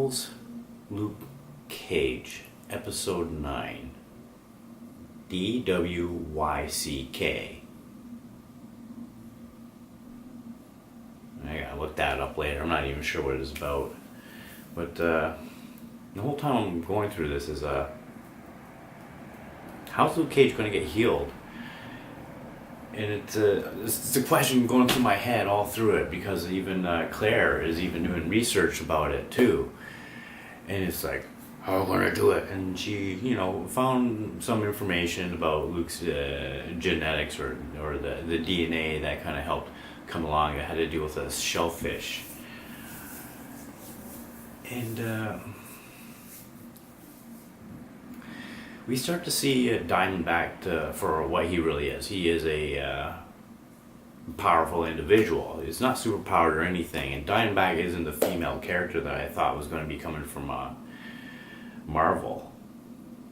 Marvel's Luke Cage, Episode 9, DWYCK. I gotta look that up later. I'm not even sure what it's about. But the whole time I'm going through this is, how's Luke Cage gonna get healed? And it's a question going through my head all through it, because even Claire is even doing research about it too. And it's like, how am I going to do it? And she, found some information about Luke's genetics or the DNA that kind of helped come along that had to do with a shellfish. And we start to see Diamondback for what he really is. He is a powerful individual. He's not super powered or anything. And Diamondback isn't the female character that I thought was going to be coming from Marvel.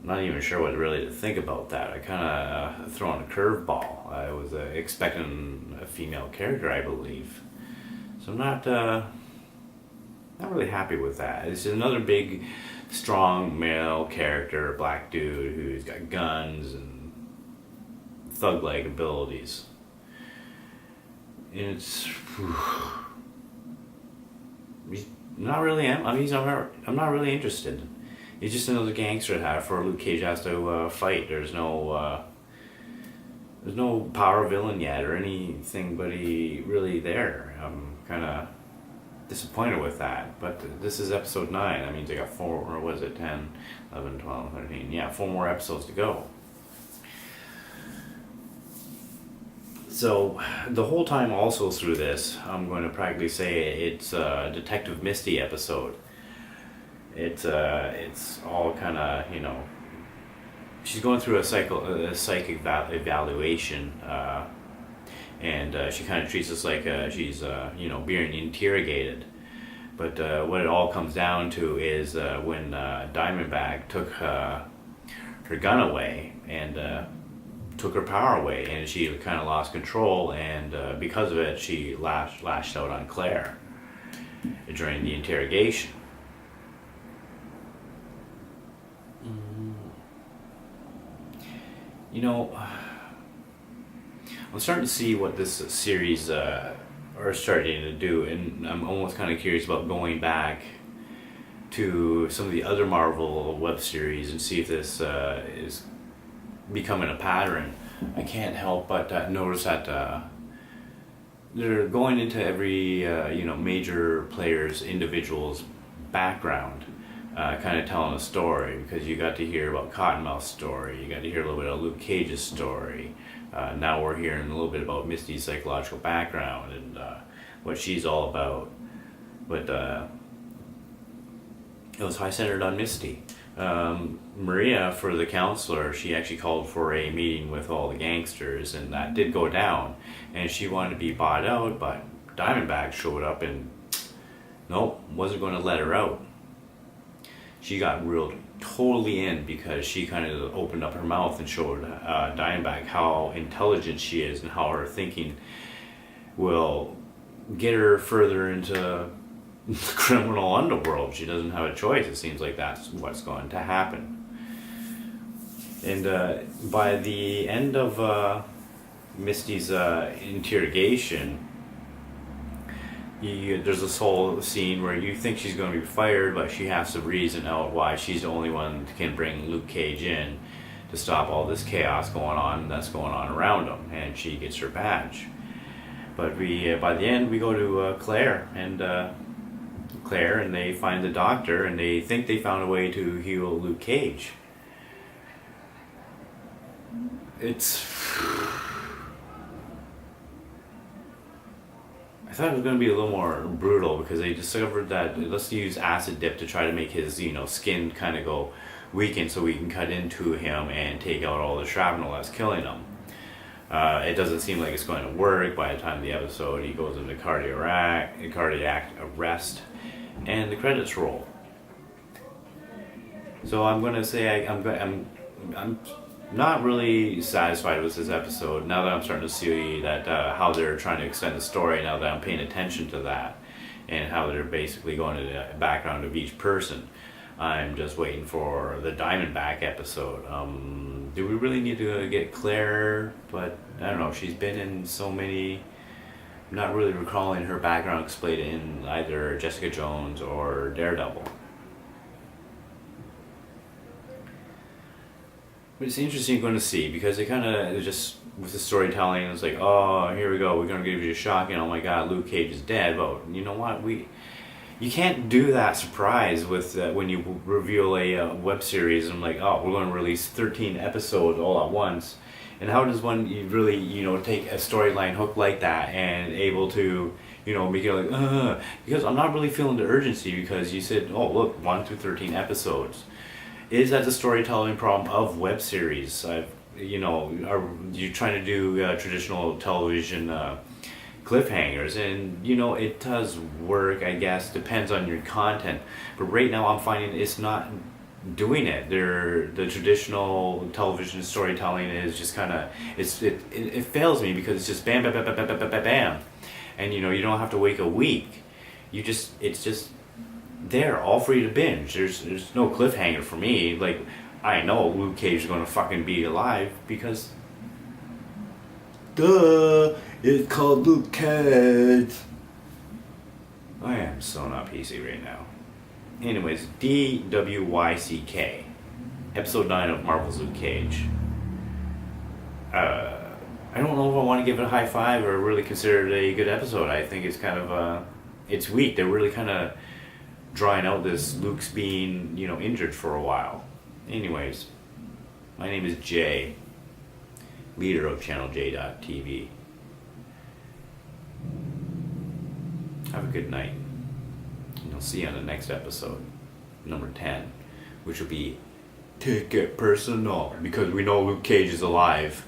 I'm not even sure what really to think about that. I kind of thrown a curveball. I was expecting a female character, I believe. So I'm not really happy with that. It's another big, strong male character, black dude who's got guns and thug-like abilities. And it's I'm not really interested. He's just another gangster that for Luke Cage has to fight. There's no power villain yet or anything, but he really there. I'm kind of disappointed with that. But this is episode 9. That means I got 4, or was it 10, 11, 12, 13? Yeah, 4 more episodes to go. So the whole time also through this, I'm going to practically say it's a Detective Misty episode. It's all kind of, she's going through a psychic evaluation, and she kind of treats us like she's being interrogated. But what it all comes down to is when Diamondback took her gun away and took her power away, and she kind of lost control, and because of it she lashed out on Claire during the interrogation. I'm starting to see what this series are starting to do, and I'm almost kind of curious about going back to some of the other Marvel web series and see if this is becoming a pattern. I can't help but notice that they're going into every major player's individual's background, kind of telling a story, because you got to hear about Cottonmouth's story, you got to hear a little bit of Luke Cage's story. Now we're hearing a little bit about Misty's psychological background and what she's all about. But it was high-centered on Misty. Maria, for the counselor, she actually called for a meeting with all the gangsters, and that did go down. And she wanted to be bought out, but Diamondback showed up and nope, wasn't going to let her out. She got reeled totally in because she kind of opened up her mouth and showed Diamondback how intelligent she is and how her thinking will get her further into the criminal underworld. She doesn't have a choice. It seems like that's what's going to happen. And by the end of Misty's interrogation, there's this whole scene where you think she's going to be fired, but she has to reason out why she's the only one that can bring Luke Cage in to stop all this chaos going on that's going on around him, and she gets her badge. But by the end we go to Claire, and they find the doctor, and they think they found a way to heal Luke Cage. I thought it was going to be a little more brutal, because they discovered that let's use acid dip to try to make his skin kind of go weaken so we can cut into him and take out all the shrapnel that's killing him. It doesn't seem like it's going to work. By the time of the episode, he goes into cardiac arrest, and the credits roll. So I'm going to say I'm not really satisfied with this episode now that I'm starting to see that how they're trying to extend the story, now that I'm paying attention to that. and how they're basically going to the background of each person. I'm just waiting for the Diamondback episode. Do we really need to get Claire? But I don't know, she's been in so many, I'm not really recalling her background explained in either Jessica Jones or Daredevil. But it's interesting going to see, because they kind of just, with the storytelling, it's like, oh, here we go, we're going to give you a shock, and oh my god, Luke Cage is dead. But you know what, you can't do that surprise with when you reveal a web series and like, oh, we're going to release 13 episodes all at once. And how does one you really, take a storyline hook like that and able to, make it like, because I'm not really feeling the urgency, because you said, oh, look, 1 through 13 episodes. Is that the storytelling problem of web series? Are you trying to do traditional television cliffhangers? And it does work, I guess, depends on your content. But right now I'm finding it's not doing it. The traditional television storytelling is just kind of, it fails me, because it's just bam, bam, bam, bam, bam, bam, bam, bam. And you don't have to wait a week. It's just there, all for you to binge. There's no cliffhanger for me. Like, I know Luke Cage is gonna fucking be alive, because duh, it's called Luke Cage. I am so not PC right now. Anyways, DWYCK, episode 9 of Marvel's Luke Cage. I don't know if I want to give it a high five or really consider it a good episode. I think it's kind of it's weak. They're really kind of drawing out this Luke's being, injured for a while. Anyways, my name is Jay, leader of channel J.TV. Have a good night. And I'll see you on the next episode, number 10, which will be Take It Personal, because we know Luke Cage is alive.